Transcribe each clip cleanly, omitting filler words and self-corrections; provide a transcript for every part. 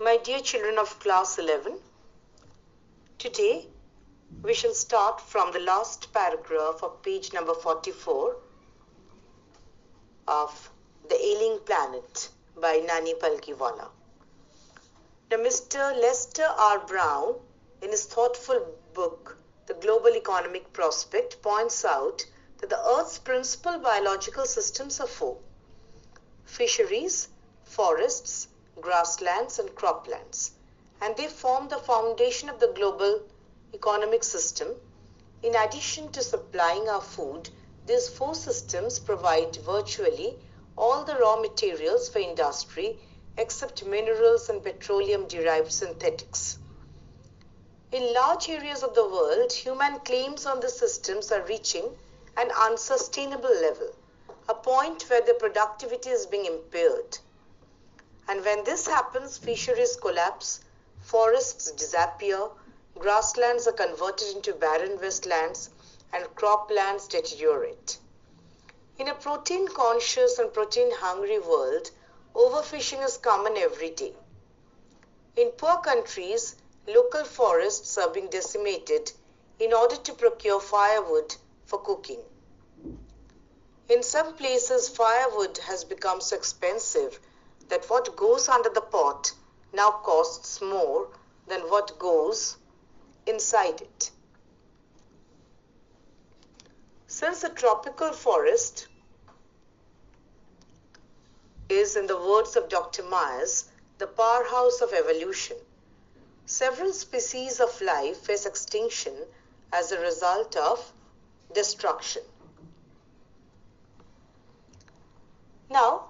My dear children of class 11, today we shall start from the last paragraph of page number 44 of The Ailing Planet by Nani Palkiwala. Now, Mr. Lester R. Brown, in his thoughtful book, The Global Economic Prospect, points out that the Earth's principal biological systems are four: fisheries, forests, grasslands, and croplands, and they form the foundation of the global economic system. In addition to supplying our food, these four systems provide virtually all the raw materials for industry except minerals and petroleum-derived synthetics. In large areas of the world, human claims on the systems are reaching an unsustainable level, a point where their productivity is being impaired. And when this happens, fisheries collapse, forests disappear, grasslands are converted into barren wastelands, and croplands deteriorate. In a protein-conscious and protein-hungry world, overfishing is common every day. In poor countries, local forests are being decimated in order to procure firewood for cooking. In some places, firewood has become so expensive that what goes under the pot now costs more than what goes inside it. Since the tropical forest is, in the words of Dr. Myers, the powerhouse of evolution, several species of life face extinction as a result of destruction. Now,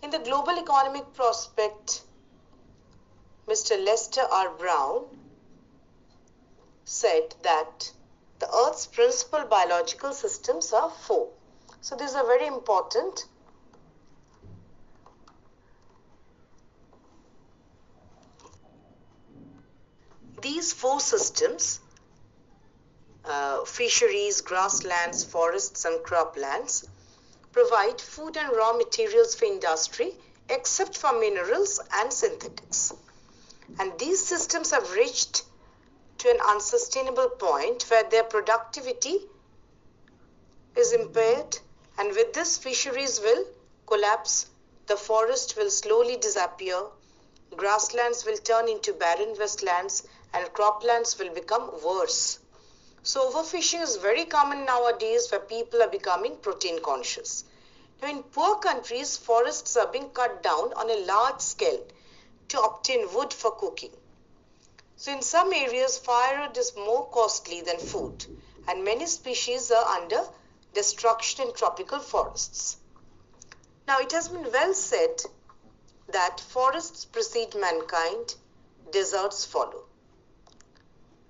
in the Global Economic Prospect, Mr. Lester R. Brown said that the Earth's principal biological systems are four. So these are very important. These four systems, fisheries, grasslands, forests, and croplands, provide food and raw materials for industry except for minerals and synthetics. And these systems have reached to an unsustainable point where their productivity is impaired, and with this, fisheries will collapse, the forest will slowly disappear, grasslands will turn into barren wastelands, and croplands will become worse. So overfishing is very common nowadays where people are becoming protein conscious. Now, in poor countries, forests are being cut down on a large scale to obtain wood for cooking. So in some areas, firewood is more costly than food, and many species are under destruction in tropical forests. Now, it has been well said that forests precede mankind, deserts follow.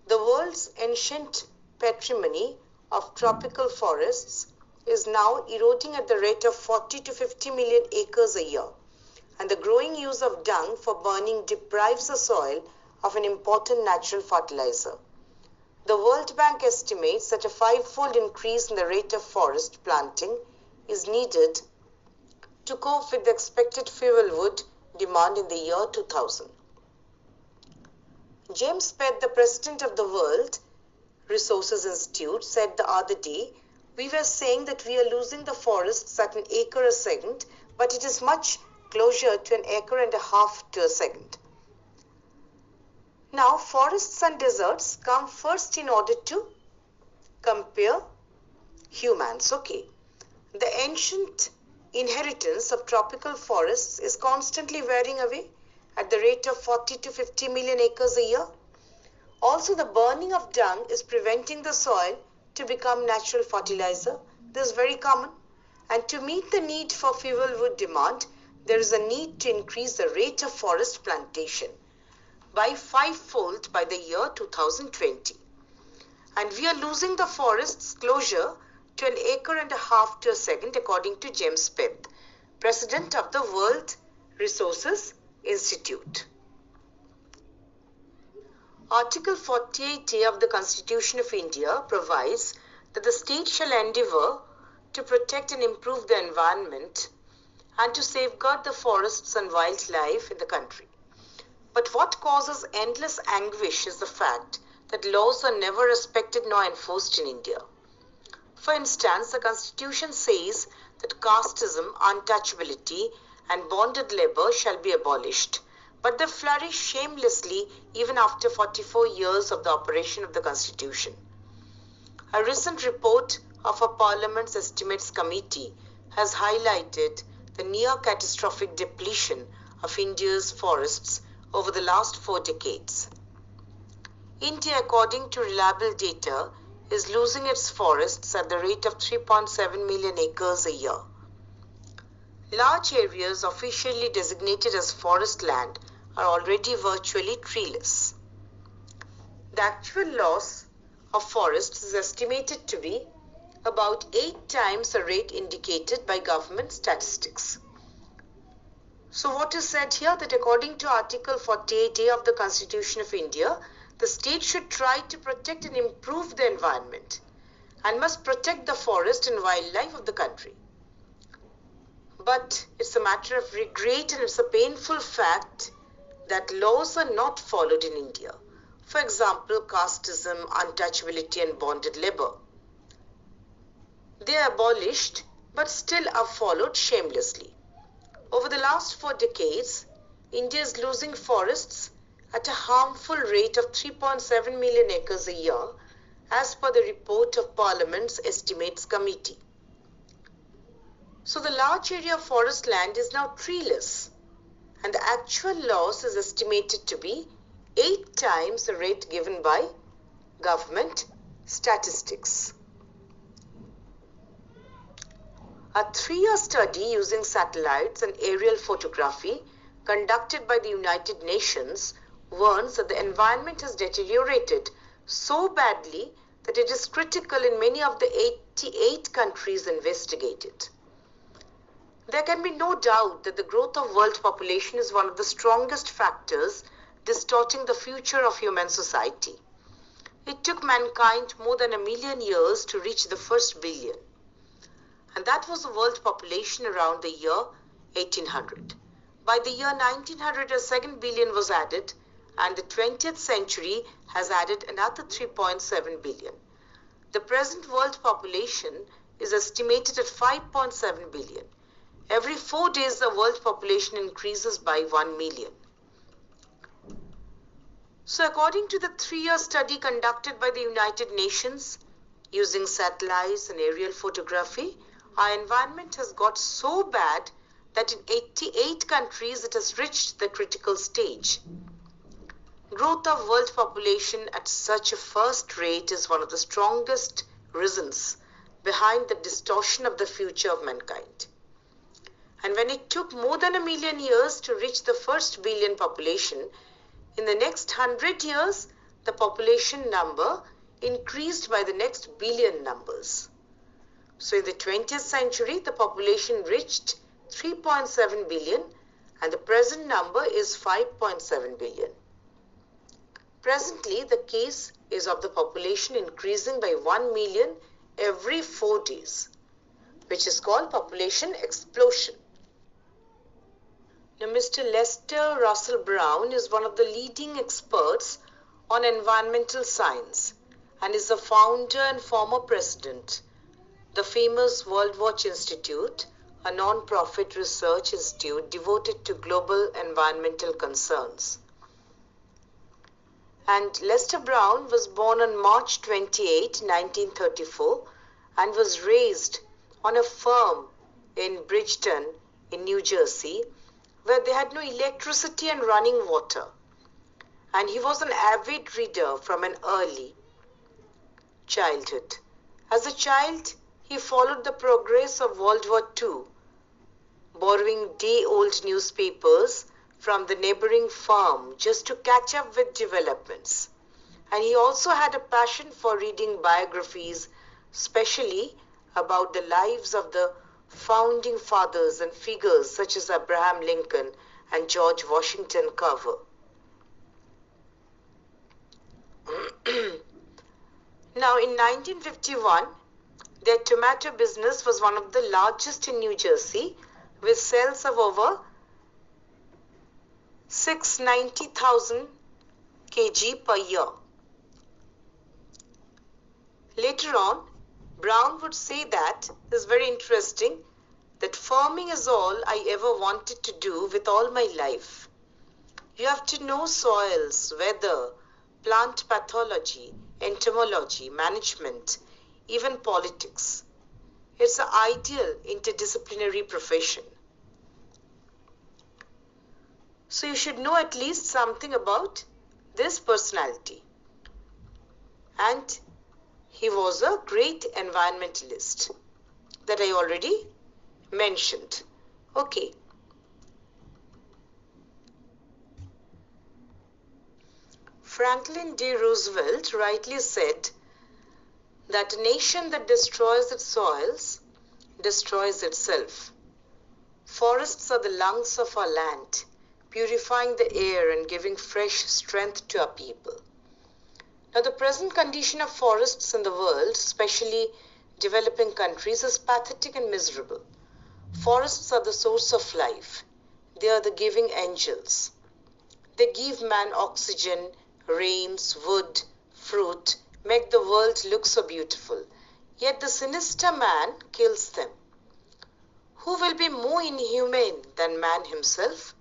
The world's ancient patrimony of tropical forests is now eroding at the rate of 40 to 50 million acres a year, and the growing use of dung for burning deprives the soil of an important natural fertilizer. The World Bank estimates that a five-fold increase in the rate of forest planting is needed to cope with the expected fuel wood demand in the year 2000. James Pett, the president of the World Resources Institute, said the other day, "We were saying that we are losing the forests at an acre a second, but it is much closer to an acre and a half to a second." Now, forests and deserts come first in order to compare humans. Okay. The ancient inheritance of tropical forests is constantly wearing away at the rate of 40 to 50 million acres a year. Also, the burning of dung is preventing the soil to become natural fertilizer. This is very common. And to meet the need for fuel wood demand, there is a need to increase the rate of forest plantation by five-fold by the year 2020. And we are losing the forests closer to an acre and a half to a second, according to James Pett, president of the World Resources Institute. Article 48A of the Constitution of India provides that the state shall endeavor to protect and improve the environment and to safeguard the forests and wildlife in the country. But what causes endless anguish is the fact that laws are never respected nor enforced in India. For instance, the Constitution says that casteism, untouchability, and bonded labor shall be abolished, but they flourish shamelessly even after 44 years of the operation of the Constitution. A recent report of a Parliament's Estimates Committee has highlighted the near catastrophic depletion of India's forests over the last 4 decades. India, according to reliable data, is losing its forests at the rate of 3.7 million acres a year. Large areas officially designated as forest land are already virtually treeless. The actual loss of forests is estimated to be about 8 times the rate indicated by government statistics. So what is said here? That according to Article 48A of the Constitution of India, the state should try to protect and improve the environment and must protect the forest and wildlife of the country. But it's a matter of regret and it's a painful fact that laws are not followed in India. For example, casteism, untouchability, and bonded labor. They are abolished but still are followed shamelessly. Over the last 4 decades, India is losing forests at a harmful rate of 3.7 million acres a year, as per the report of Parliament's Estimates Committee. So the large area of forest land is now treeless, and the actual loss is estimated to be 8 times the rate given by government statistics. A 3-year study using satellites and aerial photography conducted by the United Nations warns that the environment has deteriorated so badly that it is critical in many of the 88 countries investigated. There can be no doubt that the growth of world population is one of the strongest factors distorting the future of human society. It took mankind more than 1 million years to reach the first billion, and that was the world population around the year 1800. By the year 1900, a second billion was added, and the 20th century has added another 3.7 billion. The present world population is estimated at 5.7 billion. Every 4 days, the world population increases by 1 million. So according to the 3-year study conducted by the United Nations using satellites and aerial photography, our environment has got so bad that in 88 countries it has reached the critical stage. Growth of world population at such a fast rate is one of the strongest reasons behind the distortion of the future of mankind. And when it took more than 1 million years to reach the first billion population, in the next 100 years, the population number increased by the next billion numbers. So in the 20th century, the population reached 3.7 billion and the present number is 5.7 billion. Presently, the case is of the population increasing by 1 million every 4 days, which is called population explosion. Now, Mr. Lester Russell Brown is one of the leading experts on environmental science and is the founder and former president the famous World Watch Institute, a non-profit research institute devoted to global environmental concerns. And Lester Brown was born on March 28, 1934 and was raised on a farm in Bridgeton in New Jersey where they had no electricity and running water. And he was an avid reader from an early childhood. As a child, he followed the progress of World War II, borrowing day-old newspapers from the neighboring farm just to catch up with developments. And he also had a passion for reading biographies, especially about the lives of the founding fathers and figures such as Abraham Lincoln and George Washington Carver. Now, in 1951, their tomato business was one of the largest in New Jersey, with cells of over 690,000 kg per year. Later on, Brown would say that, this is very interesting, that farming is all I ever wanted to do with all my life. You have to know soils, weather, plant pathology, entomology, management, even politics. It's an ideal interdisciplinary profession. So you should know at least something about this personality. And he was a great environmentalist that I already mentioned. Okay. Franklin D. Roosevelt rightly said that a nation that destroys its soils destroys itself. Forests are the lungs of our land, purifying the air and giving fresh strength to our people. Now, the present condition of forests in the world, especially developing countries, is pathetic and miserable. Forests are the source of life. They are the giving angels. They give man oxygen, rains, wood, fruit, make the world look so beautiful. Yet the sinister man kills them. Who will be more inhumane than man himself?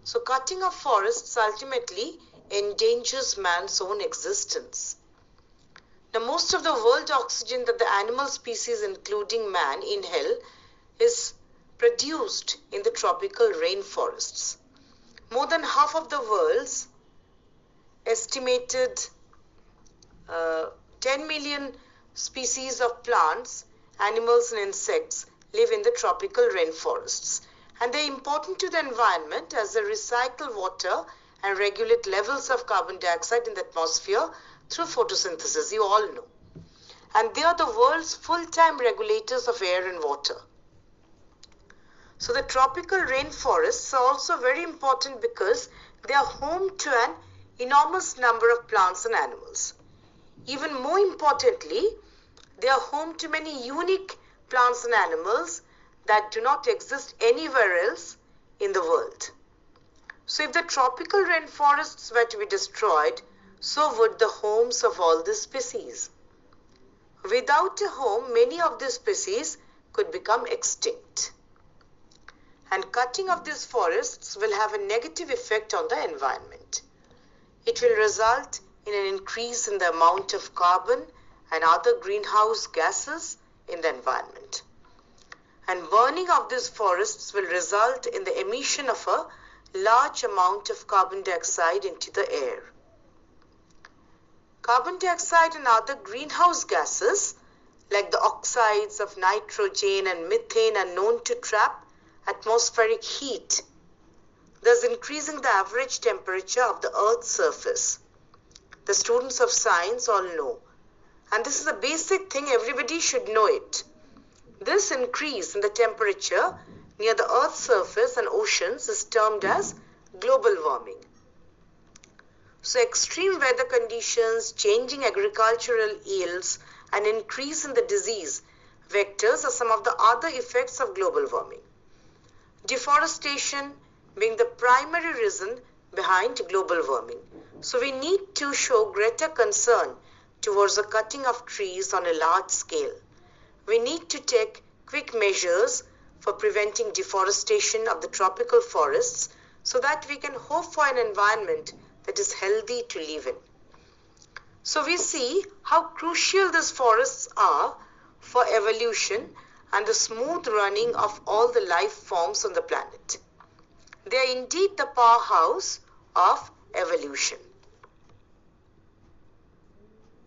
So cutting of forests ultimately endangers man's own existence. Now, most of the world oxygen that the animal species, including man, inhale is produced in the tropical rainforests. More than half of the world's estimated 10 million species of plants, animals and insects live in the tropical rainforests. And they are important to the environment as they recycle water and regulate levels of carbon dioxide in the atmosphere through photosynthesis, you all know. And they are the world's full-time regulators of air and water. So the tropical rainforests are also very important because they are home to an enormous number of plants and animals. Even more importantly, they are home to many unique plants and animals that do not exist anywhere else in the world. So if the tropical rainforests were to be destroyed, so would the homes of all these species. Without a home, many of these species could become extinct. And cutting of these forests will have a negative effect on the environment. It will result in an increase in the amount of carbon and other greenhouse gases in the environment. And burning of these forests will result in the emission of a large amount of carbon dioxide into the air. Carbon dioxide and other greenhouse gases like the oxides of nitrogen and methane are known to trap atmospheric heat, thus increasing the average temperature of the Earth's surface. The students of science all know, and this is a basic thing, everybody should know it. This increase in the temperature near the Earth's surface and oceans is termed as global warming. So extreme weather conditions, changing agricultural yields, and increase in the disease vectors are some of the other effects of global warming. Deforestation being the primary reason behind global warming. So we need to show greater concern towards the cutting of trees on a large scale. We need to take quick measures for preventing deforestation of the tropical forests so that we can hope for an environment that is healthy to live in. So we see how crucial these forests are for evolution and the smooth running of all the life forms on the planet. They are indeed the powerhouse of evolution.